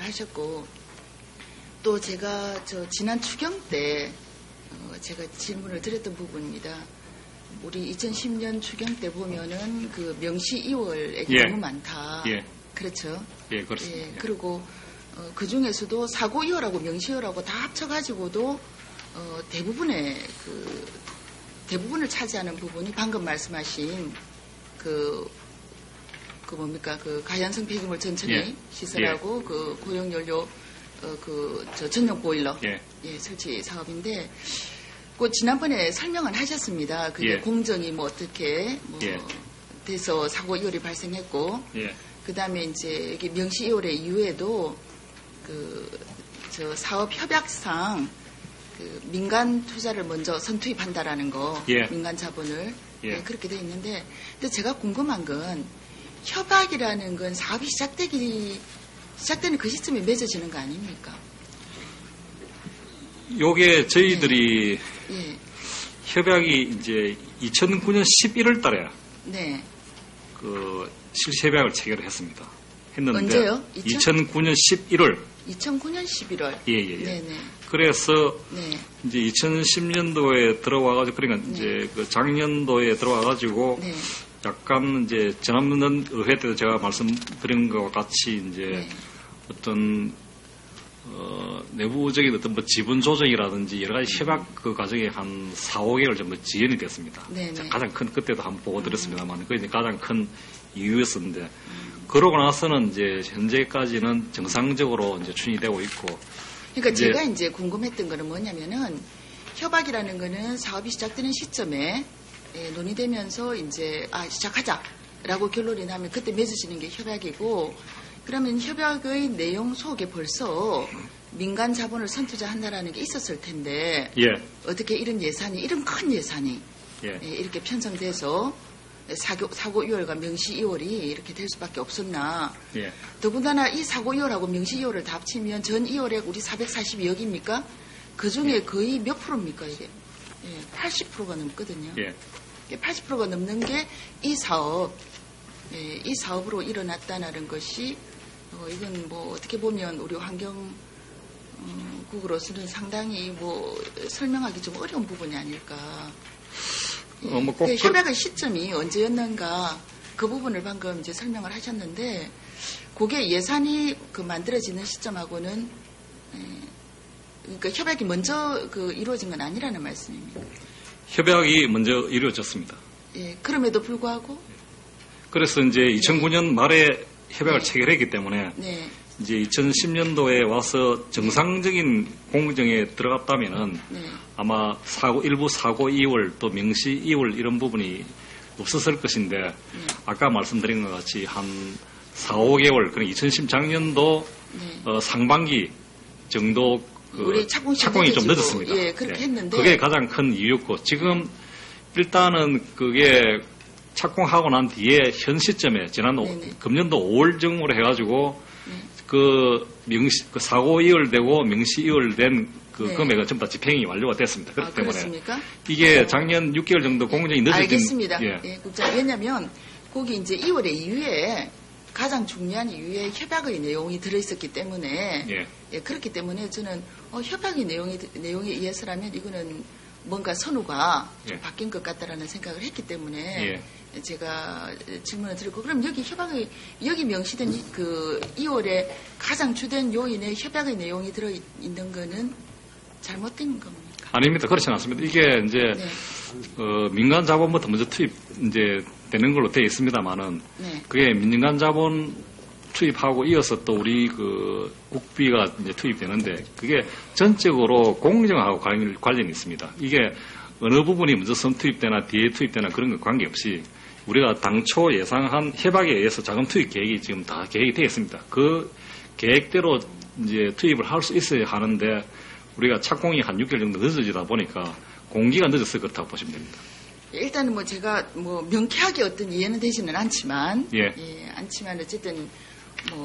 하셨고, 또 제가 지난 추경 때 제가 질문을 드렸던 부분입니다. 우리 2010년 추경 때 보면은 그 명시 2월액이 예. 너무 많다. 예. 그렇죠. 예, 그렇습니다. 예, 그리고 그 중에서도 사고 2월하고 명시 2월하고 다 합쳐가지고도 대부분을 차지하는 부분이 방금 말씀하신 그 뭡니까 그 가연성 폐기물 전처리 예. 시설하고 그 고용연료 전용 보일러 예. 설치 사업인데 그 지난번에 설명을 하셨습니다. 그게 예. 공정이 뭐 어떻게 예. 돼서 사고 2월이 발생했고 예. 그다음에 이제 여기 명시 2월의 이후에도 사업 협약상 그 민간 투자를 먼저 선투입한다라는 거, 예. 민간 자본을 예. 그렇게 돼 있는데, 근데 제가 궁금한 건 협약이라는 건 사업이 시작되는 그 시점에 맺어지는 거 아닙니까? 요게 저희들이 예. 협약이 이제 2009년 11월 달에 네. 그 실시협약을 체결을 했습니다. 했는데 언제요? 2009년 11월. 2009년 11월. 예. 네네. 그래서 네. 이제 2010년도에 들어와가지고 그러니까 이제 그 작년도에 들어와가지고 네. 약간 이제 지난번 의회 때도 제가 말씀드린 것과 같이 이제 네. 어떤 내부적인 어떤 뭐 지분 조정이라든지 여러 가지 협약 그 과정에 한 4, 5개월 정도 지연이 됐습니다. 네네. 가장 큰 그때도 한번 보고 드렸습니다만 그게 이제 가장 큰 이유였었는데 그러고 나서는 이제 현재까지는 정상적으로 이제 추진이 되고 있고. 그러니까 제가 이제 궁금했던 거는 뭐냐면은 협약이라는 거는 사업이 시작되는 시점에 논의되면서 이제 시작하자라고 결론이 나면 그때 맺어지는 게 협약이고 그러면 협약의 내용 속에 벌써 민간 자본을 선투자한다라는 게 있었을 텐데 예. 어떻게 이런 큰 예산이 예. 이렇게 편성돼서 사고 2월과 명시 2월이 이렇게 될 수밖에 없었나. 예. 더군다나 이 사고 2월하고 명시 2월을 다 합치면 전 2월에 우리 442억입니까? 그 중에 거의 몇 프로입니까, 이게? 80%가 넘거든요. 예. 80%가 넘는 게 이 사업으로 일어났다는 것이, 이건 뭐 어떻게 보면 우리 환경국으로서는 상당히 설명하기 좀 어려운 부분이 아닐까. 협약의 시점이 언제였는가 그 부분을 방금 이제 설명을 하셨는데 그게 예산이 만들어지는 시점하고는 그러니까 협약이 먼저 이루어진 건 아니라는 말씀입니다. 협약이 먼저 이루어졌습니다. 예, 그럼에도 불구하고 그래서 이제 2009년 말에 협약을 체결했기 때문에 네. 이제 2010년도에 와서 정상적인 공정에 들어갔다면은 아마 일부 사고 2월 또 명시 2월 이런 부분이 없었을 것인데 아까 말씀드린 것 같이 한 4, 5개월 그러니까 2010 작년도 상반기 정도 우리 착공이 좀 늦었습니다. 예, 그렇게 했는데 그게 가장 큰 이유였고 지금 일단은 그게 착공하고 난 뒤에 현 시점에 지난 금년도 5월 정으로 해가지고 사고 2월 되고 명시 2월 된 금액은 전부 다 집행이 완료가 됐습니다. 그렇기 때문에 그렇습니까? 이게 작년 6개월 정도 공정이 늦어진. 알겠습니다. 예, 국장. 왜냐하면 거기 이제 2월의 이후에 가장 중요한 이유에 협약의 내용이 들어있었기 때문에 그렇기 때문에 저는 협약의 내용에 의해서라면 이거는 뭔가 선우가 좀 바뀐 것 같다라는 생각을 했기 때문에 제가 질문을 드렸고 그럼 여기 명시된 2월에 가장 주된 요인에 협약의 내용이 들어있는 거는 잘못된 겁니까? 아닙니다. 그렇지 않습니다. 이게 이제 민간 자본부터 먼저 투입 이제 되는 걸로 되어 있습니다만은 그게 민간 자본 투입하고 이어서 또 우리 국비가 이제 투입되는데 그게 전적으로 공정하고 관련이 있습니다. 이게 어느 부분이 먼저 선 투입되나 뒤에 투입되나 그런 거 관계없이 우리가 당초 예상한 협약에 의해서 자금 투입 계획이 지금 다 계획이 되어 있습니다. 그 계획대로 이제 투입을 할 수 있어야 하는데 우리가 착공이 한 6개월 정도 늦어지다 보니까 공기가 늦어서 그렇다고 보시면 됩니다. 일단은 제가 명쾌하게 어떤 이해는 되지는 않지만, 않지만 어쨌든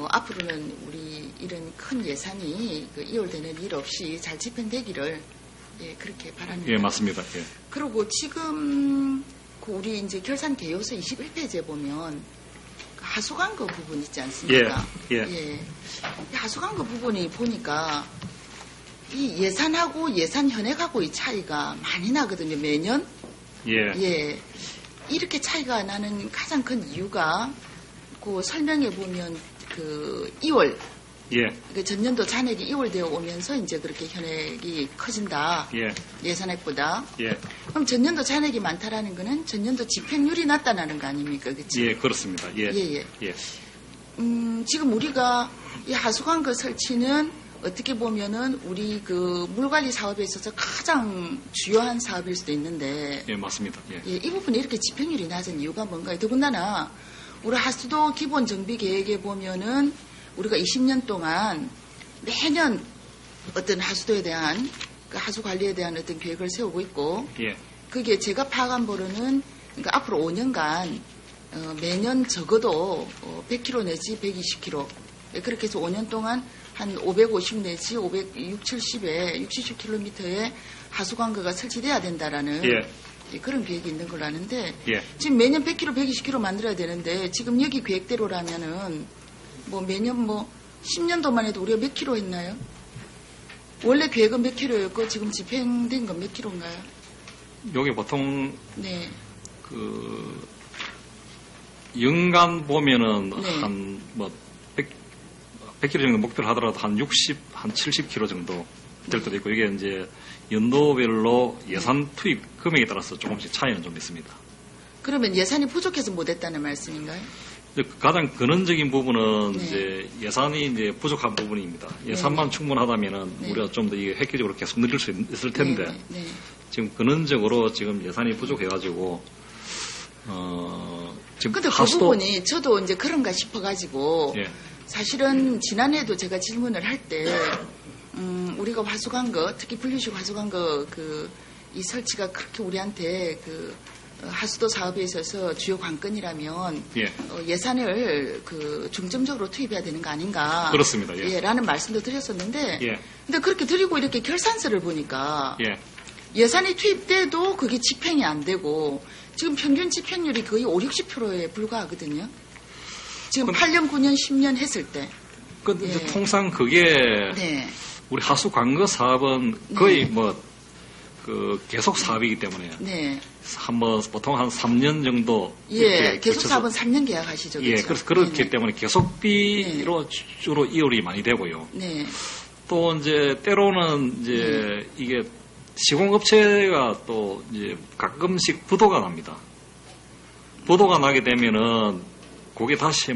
앞으로는 우리 이런 큰 예산이 2월 되는 일 없이 잘 집행되기를 그렇게 바랍니다. 예, 맞습니다. 예. 그리고 지금 우리 이제 결산 개요서 21페이지에 보면 하수관거 부분 있지 않습니까? 예. 하수관거 부분이 보니까 이 예산하고 예산 현액하고 이 차이가 많이 나거든요, 매년. 예. 이렇게 차이가 나는 가장 큰 이유가 그 설명해 보면 그 2월. 그 전년도 잔액이 2월 되어 오면서 이제 그렇게 현액이 커진다. 예산액보다. 그럼 전년도 잔액이 많다라는 거는 전년도 집행률이 낮다는 거 아닙니까? 그렇죠? 예, 그렇습니다. 지금 우리가 이 하수관거 설치는 어떻게 보면은 우리 그 물관리 사업에 있어서 가장 주요한 사업일 수도 있는데. 예, 맞습니다. 이 부분이 이렇게 집행률이 낮은 이유가 뭔가요? 더군다나 우리 하수도 기본 정비 계획에 보면은 우리가 20년 동안 매년 어떤 하수도에 대한 그 하수 관리에 대한 어떤 계획을 세우고 있고, 그게 제가 파악한 바로는 그러니까 앞으로 5년간 매년 적어도 100km 내지 120km 그렇게 해서 5년 동안 한 550 내지 560, 70km의 하수관거가 설치돼야 된다라는 그런 계획이 있는 걸로 아는데 지금 매년 100km, 120km 만들어야 되는데 지금 여기 계획대로라면은 뭐 매년 뭐 10년도만 해도 우리가 몇 킬로 했나요? 원래 계획은 몇 킬로였고 지금 집행된 건 몇 킬로인가요? 여기 보통 그 연간 보면은 한 뭐 100km 정도 목표를 하더라도 한 60, 한 70km 정도 될 때도 있고 이게 이제 연도별로 예산 투입 금액에 따라서 조금씩 차이는 좀 있습니다. 그러면 예산이 부족해서 못했다는 말씀인가요? 가장 근원적인 부분은 이제 예산이 이제 부족한 부분입니다. 예산만 충분하다면은 우리가 좀 더 이게 획기적으로 계속 늘릴 수 있을 텐데 지금 근원적으로 지금 예산이 부족해가지고 지금 근데 그 부분이 저도 이제 그런가 싶어가지고 사실은 지난해도 제가 질문을 할 때 우리가 화수관거 특히 분리식 화수관거 이 설치가 그렇게 우리한테 하수도 사업에 있어서 주요 관건이라면 예산을 중점적으로 투입해야 되는 거 아닌가? 그렇습니다. 라는 말씀도 드렸었는데, 근데 그렇게 드리고 이렇게 결산서를 보니까 예산이 투입돼도 그게 집행이 안 되고 지금 평균 집행률이 거의 5, 60%에 불과하거든요. 지금 8년, 9년, 10년 했을 때. 근데 통상 그게 우리 하수 관거 사업은 거의 계속 사업이기 때문에 보통 한 3년 정도 계속 사업은 3년 계약하시죠. 그렇죠? 그래서 그렇기 때문에 계속비로 주로 이율이 많이 되고요. 또 이제 때로는 이제 이게 시공업체가 또 이제 가끔씩 부도가 납니다. 부도가 나게 되면은 그게 다시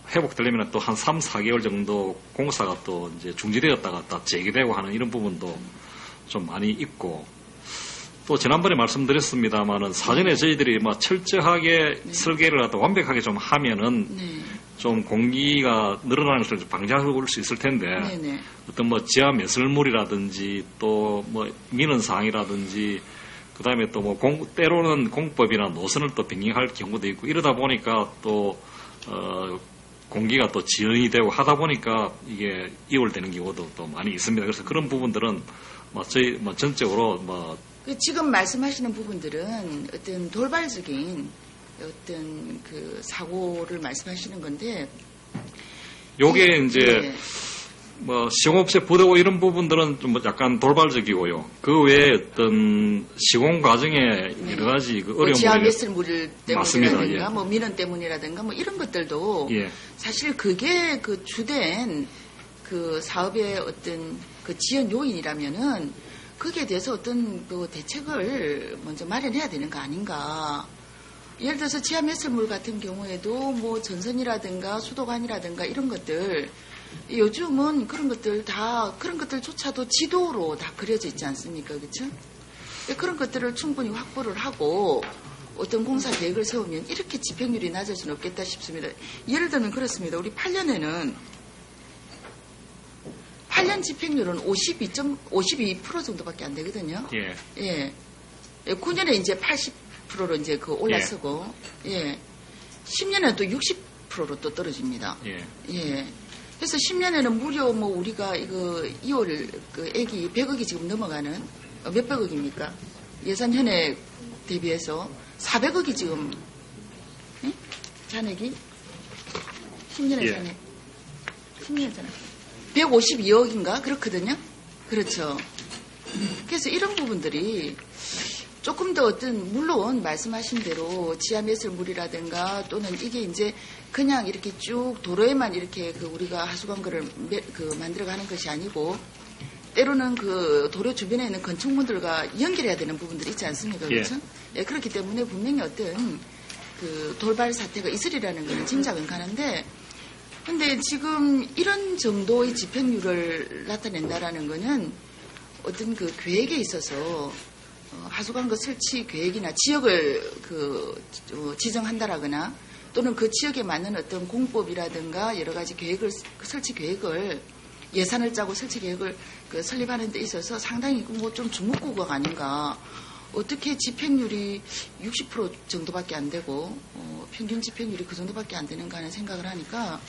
회복되려면 또 한 3, 4개월 정도 공사가 또 이제 중지되었다가 또 재개되고 하는 이런 부분도 좀 많이 있고, 또 지난번에 말씀드렸습니다만은 사전에 저희들이 철저하게 설계를 하다 완벽하게 좀 하면은 좀 공기가 늘어나는 것을 방지할 수 있을 텐데 어떤 지하 매설물이라든지 또 민원 사항이라든지 그다음에 또 때로는 공법이나 노선을 또 변경할 경우도 있고 이러다 보니까 또 공기가 또 지연이 되고 하다 보니까 이게 이월되는 경우도 또 많이 있습니다. 그래서 그런 부분들은 저희 전적으로 지금 말씀하시는 부분들은 어떤 돌발적인 어떤 사고를 말씀하시는 건데 요게 이제 시공업체 부도고 이런 부분들은 좀 약간 돌발적이고요. 그 외에 어떤 시공 과정에 여러 가지 어려움이 지하 매설물 때문이라든가 민원 때문이라든가 이런 것들도 사실 그게 주된 사업의 어떤 지연 요인이라면은 거기에 대해서 어떤 대책을 먼저 마련해야 되는 거 아닌가. 예를 들어서 지하 매설물 같은 경우에도 전선이라든가 수도관이라든가 이런 것들 요즘은 그런 것들조차도 지도로 다 그려져 있지 않습니까? 그렇죠? 그런 것들을 충분히 확보를 하고 어떤 공사 계획을 세우면 이렇게 집행률이 낮을 수는 없겠다 싶습니다. 예를 들면 그렇습니다. 우리 8년 집행률은 52% 정도밖에 안 되거든요. 9년에 이제 80%로 이제 올라서고 10년에 또 60%로 또 떨어집니다. 그래서 10년에는 무려 우리가 이거 2월 액이 100억이 지금 넘어가는 몇백억입니까? 예산 현액 대비해서 400억이 지금 잔액이 10년에 전에. 10년 전에. 152억인가? 그렇거든요. 그렇죠. 그래서 이런 부분들이 조금 더 물론 말씀하신 대로 지하매설물이라든가 또는 이게 이제 그냥 이렇게 쭉 도로에만 이렇게 우리가 하수관거를 만들어가는 것이 아니고 때로는 그 도로 주변에 있는 건축물들과 연결해야 되는 부분들이 있지 않습니까? 그렇죠? 예, 그렇기 때문에 분명히 어떤 그 돌발 사태가 있으리라는 것은 짐작은 가는데 근데 지금 이런 정도의 집행률을 나타낸다라는 거는 어떤 그 계획에 있어서 하수관거 설치 계획이나 지역을 지정한다라거나 또는 그 지역에 맞는 어떤 공법이라든가 여러 가지 설치 계획을 예산을 짜고 설치 계획을 설립하는 데 있어서 상당히 뭐 좀 주목구가 아닌가. 어떻게 집행률이 60% 정도밖에 안 되고 평균 집행률이 그 정도밖에 안 되는가 하는 생각을 하니까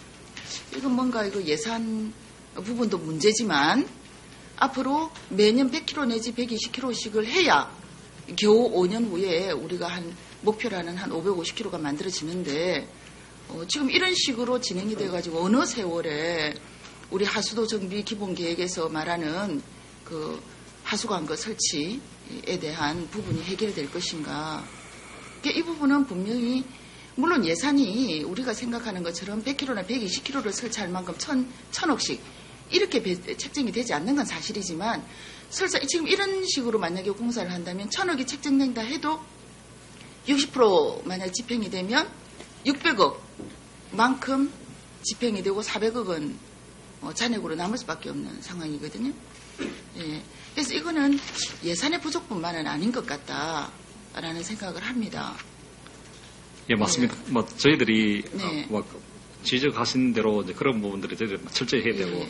이건 뭔가 이거 예산 부분도 문제지만 앞으로 매년 100km 내지 120km씩을 해야 겨우 5년 후에 우리가 목표라는 한 550km가 만들어지는데 지금 이런 식으로 진행이 돼가지고 어느 세월에 우리 하수도 정비 기본 계획에서 말하는 그 하수관거 설치에 대한 부분이 해결될 것인가. 이 부분은 분명히 물론 예산이 우리가 생각하는 것처럼 100km나 120km를 설치할 만큼 1,000억씩 이렇게 책정이 되지 않는 건 사실이지만 설사 지금 이런 식으로 만약에 공사를 한다면 1,000억이 책정된다 해도 60% 만약 집행이 되면 600억만큼 집행이 되고 400억은 잔액으로 남을 수밖에 없는 상황이거든요. 예. 그래서 이거는 예산의 부족뿐만은 아닌 것 같다라는 생각을 합니다. 예, 맞습니다. 네. 뭐 저희들이 지적하신 대로 이제 그런 부분들이 저희들이 철저히 해야 되고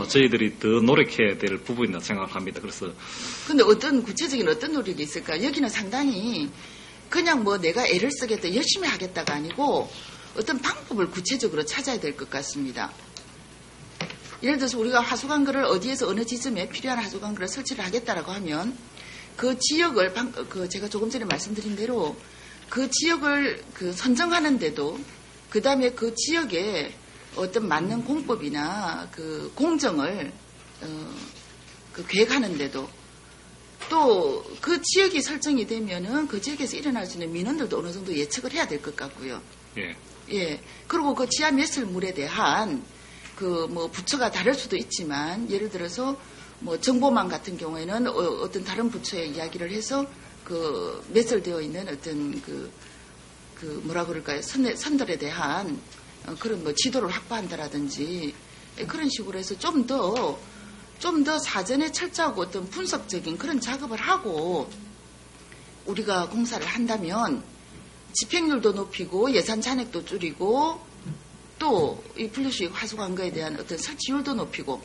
저희들이 더 노력해야 될 부분이라고 생각합니다. 그래서 근데 어떤 구체적인 어떤 노력이 있을까? 여기는 상당히 그냥 뭐 내가 애를 쓰겠다, 열심히 하겠다가 아니고 어떤 방법을 구체적으로 찾아야 될 것 같습니다. 예를 들어서 우리가 하수관거를 어디에서 어느 지점에 필요한 하수관거를 설치를 하겠다라고 하면 그 지역을 제가 조금 전에 말씀드린 대로 그 지역을 선정하는데도 그 다음에 그 지역에 어떤 맞는 공법이나 그 공정을 계획하는데도 또 그 지역이 설정이 되면은 그 지역에서 일어날 수 있는 민원들도 어느 정도 예측을 해야 될 것 같고요. 예. 예. 그리고 그 지하 매설물에 대한 뭐 부처가 다를 수도 있지만 예를 들어서 뭐 정보망 같은 경우에는 어떤 다른 부처의 이야기를 해서 매설되어 있는 어떤 뭐라 그럴까요? 선들에 대한 그런 뭐 지도를 확보한다라든지 그런 식으로 해서 좀 더 사전에 철저하고 어떤 분석적인 그런 작업을 하고 우리가 공사를 한다면 집행률도 높이고 예산 잔액도 줄이고 또 이 분리수익 하수관거에 대한 어떤 설치율도 높이고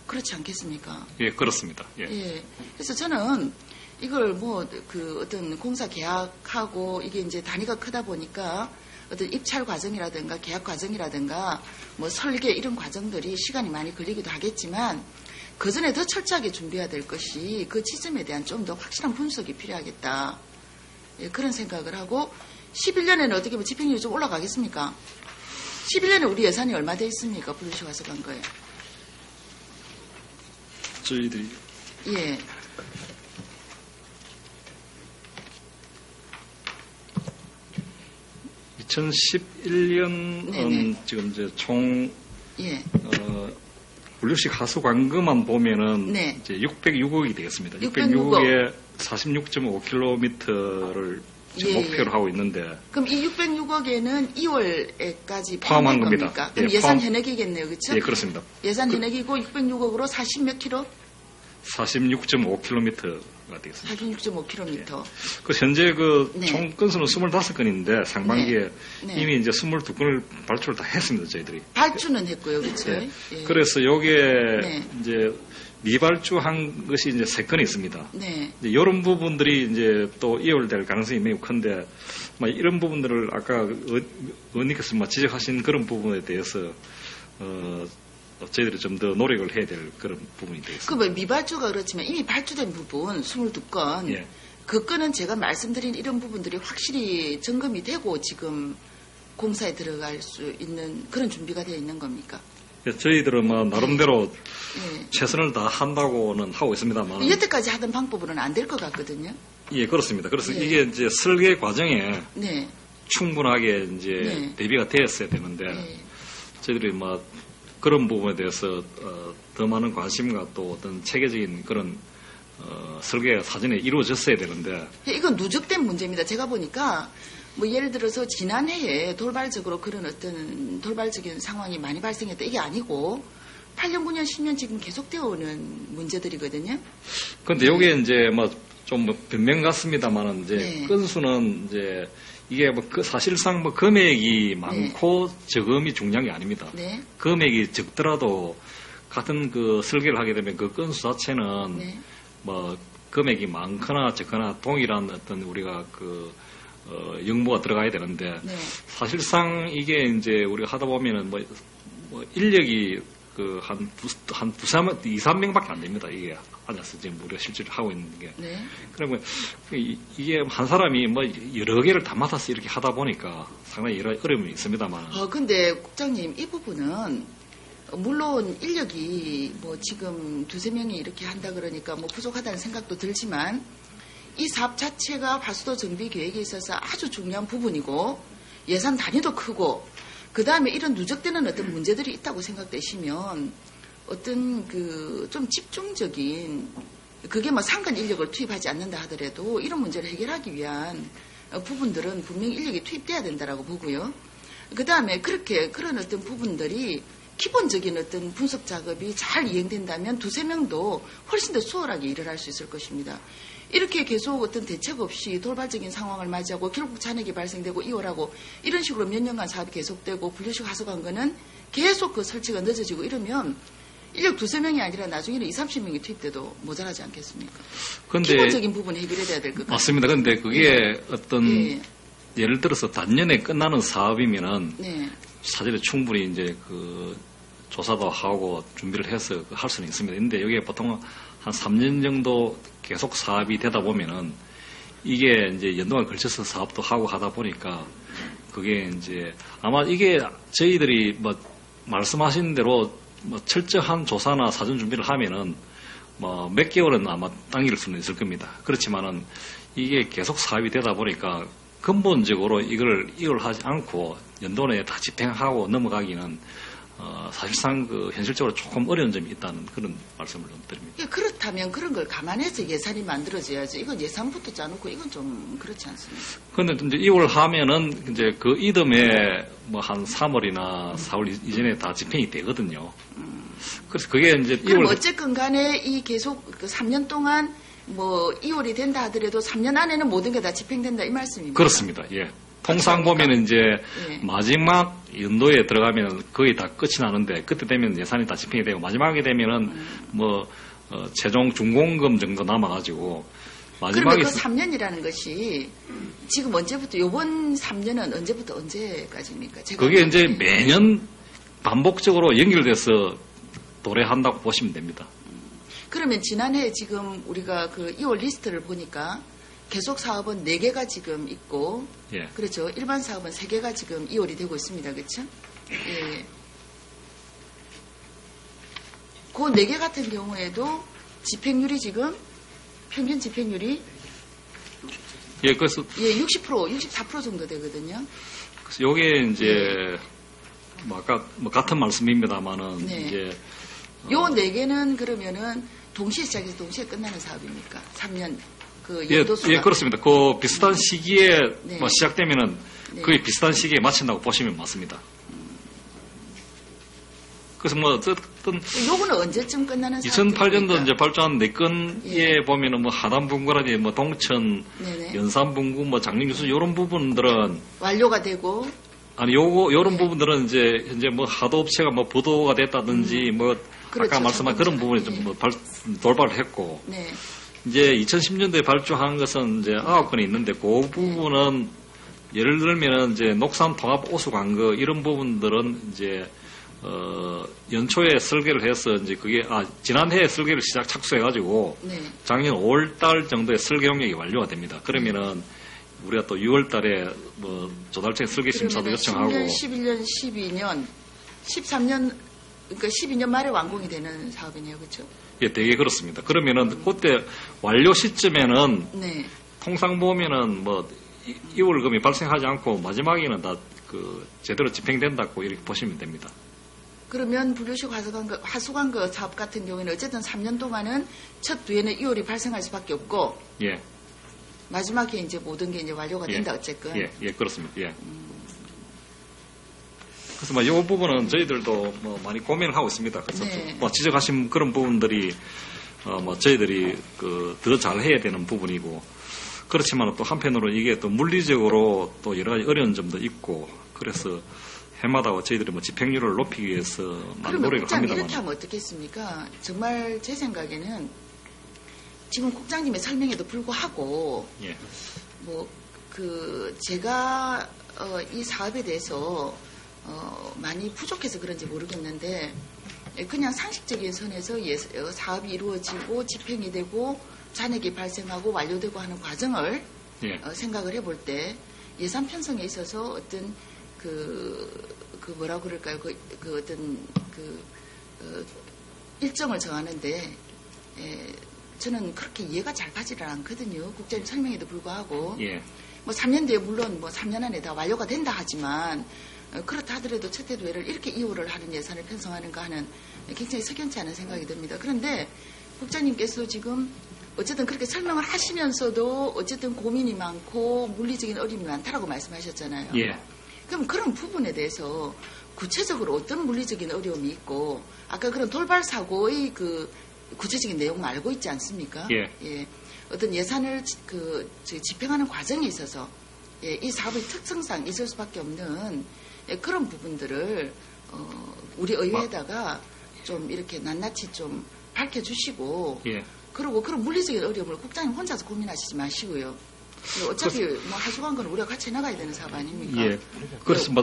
그렇지 않겠습니까? 예, 그렇습니다. 예. 예. 그래서 저는 이걸 어떤 공사 계약하고 이게 이제 단위가 크다 보니까 어떤 입찰 과정이라든가 계약 과정이라든가 뭐 설계 이런 과정들이 시간이 많이 걸리기도 하겠지만 그 전에 더 철저하게 준비해야 될 것이 그 지점에 대한 좀 더 확실한 분석이 필요하겠다. 예, 그런 생각을 하고 11년에는 어떻게 보면 집행률이 좀 올라가겠습니까? 11년에 우리 예산이 얼마 돼 있습니까? 분리수익 하수관거에. 저희들이 예. (2011년) 지금 이제 총 분리수익 하수관거만 보면은 이제 606억이 되겠습니다. 606억에 46.5km를 목표로 하고 있는데. 그럼 이 606억에는 2월에까지 포함한 겁니다. 그럼 예산 현액이겠네요, 그렇죠? 예, 그렇습니다. 예산 현액이고 606억으로 40 몇 킬로? 46.5km가 되겠습니다. 46.5km. 예. 현재 총 건수는 25건인데 상반기에 이미 이제 22건을 발주를 다 했습니다, 저희들이. 발주는 했고요, 그렇죠? 예. 그래서 요게 이제 미발주한 것이 이제 3건이 있습니다. 이제 이런 부분들이 이제 또 이월될 가능성이 매우 큰데, 이런 부분들을 아까 의원님께서 지적하신 그런 부분에 대해서 저희들이 좀 더 노력을 해야 될 그런 부분이 되겠습니다. 미발주가 그렇지만 이미 발주된 부분 22건, 그 건은 제가 말씀드린 이런 부분들이 확실히 점검이 되고 지금 공사에 들어갈 수 있는 그런 준비가 되어 있는 겁니까? 저희들은 뭐 나름대로 최선을 다 한다고는 하고 있습니다만 여태까지 하던 방법으로는 안 될 것 같거든요. 예, 그렇습니다. 그래서 이게 이제 설계 과정에 충분하게 이제 대비가 되었어야 되는데 저희들이 뭐 그런 부분에 대해서 더 많은 관심과 또 어떤 체계적인 그런 설계가 사전에 이루어졌어야 되는데 이건 누적된 문제입니다. 제가 보니까 뭐 예를 들어서 지난해에 돌발적으로 그런 어떤 돌발적인 상황이 많이 발생했다 이게 아니고 8년, 9년, 10년 지금 계속되어 오는 문제들이거든요. 그런데 이게 이제 뭐 좀 변명 같습니다만은 이제 건수는 이제 이게 뭐 사실상 뭐 금액이 많고 적음이 중요한 게 아닙니다. 금액이 적더라도 같은 그 설계를 하게 되면 그 건수 자체는 뭐 금액이 많거나 적거나 동일한 어떤 우리가 그 영무가 들어가야 되는데 사실상 이게 이제 우리가 하다 보면은 뭐 인력이 그 한 2, 3명밖에 안 됩니다. 이게 앉아서 지금 우리가 실제로 하고 있는 게. 그러면 이게 한 사람이 뭐 여러 개를 다 맡아서 이렇게 하다 보니까 상당히 여러 어려움이 있습니다만. 근데 국장님 이 부분은 물론 인력이 뭐 지금 2, 3명이 이렇게 한다 그러니까 뭐 부족하다는 생각도 들지만 이 사업 자체가 하수도 정비 계획에 있어서 아주 중요한 부분이고 예산 단위도 크고 그 다음에 이런 누적되는 어떤 문제들이 있다고 생각되시면 어떤 그 좀 집중적인 그게 뭐 상근 인력을 투입하지 않는다 하더라도 이런 문제를 해결하기 위한 부분들은 분명히 인력이 투입돼야 된다라고 보고요. 그 다음에 그런 어떤 부분들이 기본적인 어떤 분석 작업이 잘 이행된다면 2, 3명도 훨씬 더 수월하게 일을 할 수 있을 것입니다. 이렇게 계속 어떤 대책 없이 돌발적인 상황을 맞이하고 결국 잔액이 발생되고 이월하고 이런 식으로 몇 년간 사업이 계속되고 분류식 하소간 거는 계속 그 설치가 늦어지고 이러면 인력 2, 3명이 아니라 나중에는 20, 30명이 투입돼도 모자라지 않겠습니까? 기본적인 부분이 해결돼야 될 것 같습니다. 맞습니다. 그런데 그게 어떤 예를 들어서 단년에 끝나는 사업이면은 사전에 충분히 이제 그 조사도 하고 준비를 해서 할 수는 있습니다. 그런데 여기에 보통 한 3년 정도 계속 사업이 되다 보면은 이게 이제 연도가 걸쳐서 사업도 하고 하다 보니까 그게 이제 아마 이게 저희들이 뭐 말씀하신 대로 뭐 철저한 조사나 사전 준비를 하면은 뭐 몇 개월은 아마 당길 수는 있을 겁니다. 그렇지만은 이게 계속 사업이 되다 보니까 근본적으로 이걸 이월하지 않고 연도 내에 다 집행하고 넘어가기는 사실상 그 현실적으로 조금 어려운 점이 있다는 그런 말씀을 좀 드립니다. 그렇다면 그런 걸 감안해서 예산이 만들어져야지. 이건 예산부터 짜놓고 이건 좀 그렇지 않습니까? 그런데 이제 2월 하면은 이제 그 이듬해 뭐 한 3월이나 4월 이전에 다 집행이 되거든요. 그래서 그게 이제 그럼 어쨌건 간에 이 계속 그 3년 동안 뭐 2월이 된다 하더라도 3년 안에는 모든 게 다 집행된다 이 말씀입니까? 그렇습니다. 예. 통상 보면은 이제 마지막 연도에 들어가면 거의 다 끝이 나는데 그때 되면 예산이 다 집행이 되고 마지막에 되면은 뭐 최종 준공금 정도 남아가지고 마지막에 그러면 그 3년이라는 것이 지금 언제부터 요번 3년은 언제부터 언제까지입니까? 그게 이제 매년 반복적으로 연결돼서 도래한다고 보시면 됩니다. 그러면 지난해 지금 우리가 그 2월 리스트를 보니까 계속 사업은 4개가 지금 있고, 그렇죠. 일반 사업은 3개가 지금 2월이 되고 있습니다. 그렇죠? 예. 그 4개 같은 경우에도 집행률이 지금 평균 집행률이 그래서 60%, 64% 정도 되거든요. 그래서 요게 이제 뭐 아까 뭐 같은 말씀입니다만은 이제 요 4개는 그러면은 동시에 시작해서 동시에 끝나는 사업입니까? 3년 그 연도수가. 예, 그렇습니다. 그 비슷한 시기에 뭐 시작되면은 거의 비슷한 시기에 마친다고 보시면 맞습니다. 그래서 뭐 어쨌든 요거는 언제쯤 끝나는 사업입니까? 2008년도 이제 발주한 4건에 보면은 뭐 하단분구라든지 뭐 동천, 연산분구, 뭐 장림유수 이런 부분들은 완료가 되고. 아니 요런 부분들은 이제 현재 뭐 하도 업체가 뭐 부도가 됐다든지 뭐 그렇죠, 아까 말씀한 그런 부분이 좀 뭐 돌발을 했고 이제 2010년도에 발주한 것은 이제 9건이 있는데 그 부분은 예를 들면은 이제 녹산 통합 오수 관거 이런 부분들은 이제 연초에 설계를 해서 이제 그게 지난해에 설계를 착수해가지고 작년 5월달 정도에 설계 용역이 완료가 됩니다. 그러면은 우리가 또 6월 달에 뭐 조달청 설계 심사도 요청하고 10년, 11년, 12년, 13년, 그러니까 12년 말에 완공이 되는 사업이네요. 그렇죠? 예, 되게 그렇습니다. 그러면은 그때 완료 시점에는 네. 통상 보면은 뭐 이월금이 발생하지 않고 마지막에는 다 그 제대로 집행된다고 이렇게 보시면 됩니다. 그러면 분류식 하수관거 사업 같은 경우에는 어쨌든 3년 동안은 첫 뒤에는 이월이 발생할 수밖에 없고, 예. 마지막에 이제 모든 게 이제 완료가 된다. 예. 어쨌든. 예, 그렇습니다. 예. 그래서 뭐 이 부분은 저희들도 뭐 많이 고민을 하고 있습니다. 그래서 네. 뭐 지적하신 그런 부분들이 뭐 저희들이 그 더 잘해야 되는 부분이고. 그렇지만 또 한편으로 이게 또 물리적으로 또 여러 가지 어려운 점도 있고 그래서 해마다 저희들이 뭐 집행률을 높이기 위해서 많은 노력을 합니다만. 이렇게 하면 어떻겠습니까? 정말 제 생각에는 지금 국장님의 설명에도 불구하고 예. 뭐 제가 이 사업에 대해서 많이 부족해서 그런지 모르겠는데 그냥 상식적인 선에서 사업이 이루어지고 집행이 되고 잔액이 발생하고 완료되고 하는 과정을 예. 생각을 해볼 때 예산 편성에 있어서 어떤 뭐라고 그럴까요? 어떤 일정을 정하는데 저는 그렇게 이해가 잘 가지를 않거든요. 국장님 설명에도 불구하고 예. 뭐 3년 뒤에 물론 뭐 3년 안에 다 완료가 된다 하지만 그렇다 하더라도 첫 해도회를 이렇게 이후를 하는 예산을 편성하는가 하는 굉장히 석연치 않은 생각이 듭니다. 그런데 국장님께서 지금 어쨌든 그렇게 설명을 하시면서도 어쨌든 고민이 많고 물리적인 어려움이 많다라고 말씀하셨잖아요. 예. 그럼 그런 부분에 대해서 구체적으로 어떤 물리적인 어려움이 있고 아까 그런 돌발 사고의 구체적인 내용을 알고 있지 않습니까? 예. 어떤 예산을 집행하는 과정에 있어서 이 사업의 특성상 있을 수밖에 없는 그런 부분들을 우리 의회에다가 좀 이렇게 낱낱이 좀 밝혀주시고 예. 그리고 그런 물리적인 어려움을 국장님 혼자서 고민하시지 마시고요. 어차피 뭐 하수관건은 우리가 같이 나가야 되는 사업 아닙니까? 예. 그래서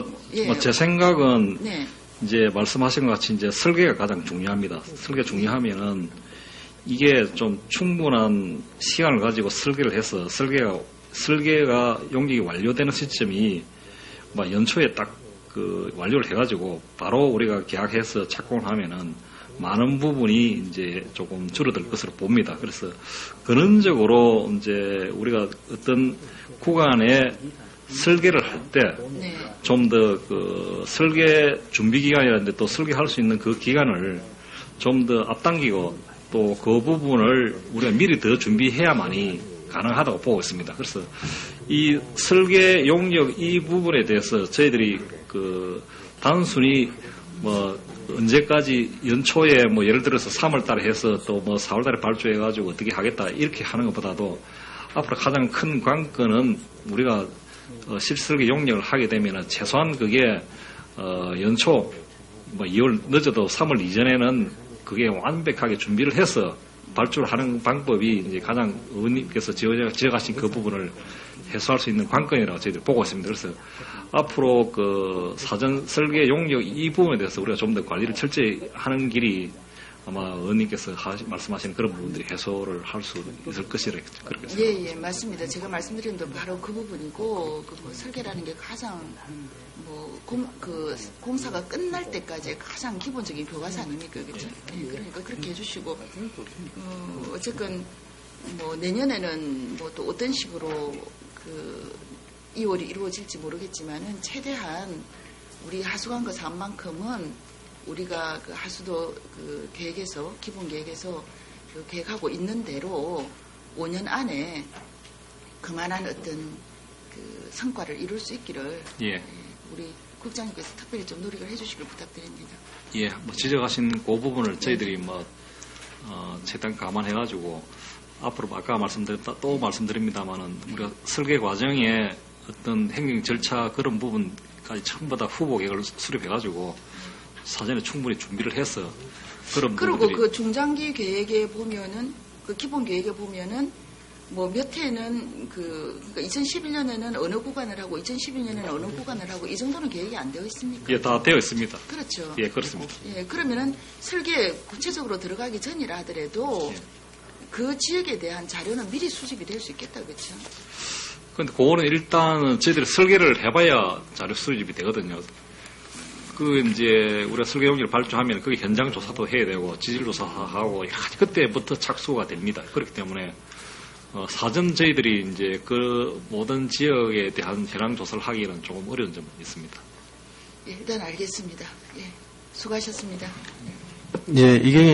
제 생각은 네. 이제 말씀하신 것 같이 이제 설계가 가장 중요합니다. 설계 중요하면은 이게 좀 충분한 시간을 가지고 설계를 해서 설계가 용역이 완료되는 시점이 뭐 연초에 딱 완료를 해가지고 바로 우리가 계약해서 착공을 하면은 많은 부분이 이제 조금 줄어들 것으로 봅니다. 그래서 근원적으로 이제 우리가 어떤 구간에 설계를 할 때 좀 더 설계 준비 기간이라는데 또 설계할 수 있는 그 기간을 좀 더 앞당기고 또 그 부분을 우리가 미리 더 준비해야만이 가능하다고 보고 있습니다. 그래서 이 설계 용역 이 부분에 대해서 저희들이 단순히 언제까지 연초에 예를 들어서 3월 달에 해서 또 4월 달에 발주해가지고 어떻게 하겠다 이렇게 하는 것보다도 앞으로 가장 큰 관건은 우리가 실설계 용역을 하게 되면 최소한 그게 연초 2월 늦어도 3월 이전에는 그게 완벽하게 준비를 해서 발주를 하는 방법이 이제 가장 의원님께서 지적하신 그 부분을 해소할 수 있는 관건이라고 저희들이 보고 있습니다. 그래서 앞으로 사전 설계 용역 이 부분에 대해서 우리가 좀 더 관리를 철저히 하는 길이 아마 의원님께서 말씀하시는 그런 부분들이 해소를 할 수 있을 것이라 그렇게 생각합니다. 예, 맞습니다. 제가 말씀드린 건 바로 그 부분이고 설계라는 게 가장 공사가 끝날 때까지 가장 기본적인 교과서 아닙니까? 그렇죠? 예, 그러니까 그렇게 해주시고 어쨌든 내년에는 또 어떤 식으로 2월이 이루어질지 모르겠지만은 최대한 우리 하수관거 사업만큼은 우리가 하수도 계획에서 기본 계획에서 계획하고 있는 대로 5년 안에 그만한 어떤 성과를 이룰 수 있기를 우리 국장님께서 특별히 좀 노력을 해주시길 부탁드립니다. 예, 지적하신 그 부분을 저희들이 최대한 감안해가지고 앞으로 아까 또 말씀드립니다만은 우리가 설계 과정에 어떤 행정 절차 그런 부분까지 전부 다 후보 계획을 수립해가지고 사전에 충분히 준비를 해서 그런 그리고 부분들이 그 중장기 계획에 보면은 기본 계획에 보면은 몇 해는 그러니까 2011년에는 어느 구간을 하고 2012년에는 어느 구간을 하고 이 정도는 계획이 안 되어 있습니까? 예, 다 되어 있습니다. 그렇죠. 예, 그렇습니다. 예, 그러면은 설계 구체적으로 들어가기 전이라 하더라도 그 지역에 대한 자료는 미리 수집이 될 수 있겠다, 그렇죠? 근데 그거는 일단은 저희들이 설계를 해봐야 자료 수집이 되거든요. 이제 우리가 설계 용지를 발주하면 그게 현장 조사도 해야 되고 지질 조사하고 여러 가지 그때부터 착수가 됩니다. 그렇기 때문에 사전 저희들이 이제 그 모든 지역에 대한 현황 조사를 하기에는 조금 어려운 점은 있습니다. 예, 일단 알겠습니다. 예, 수고하셨습니다. 예, 이게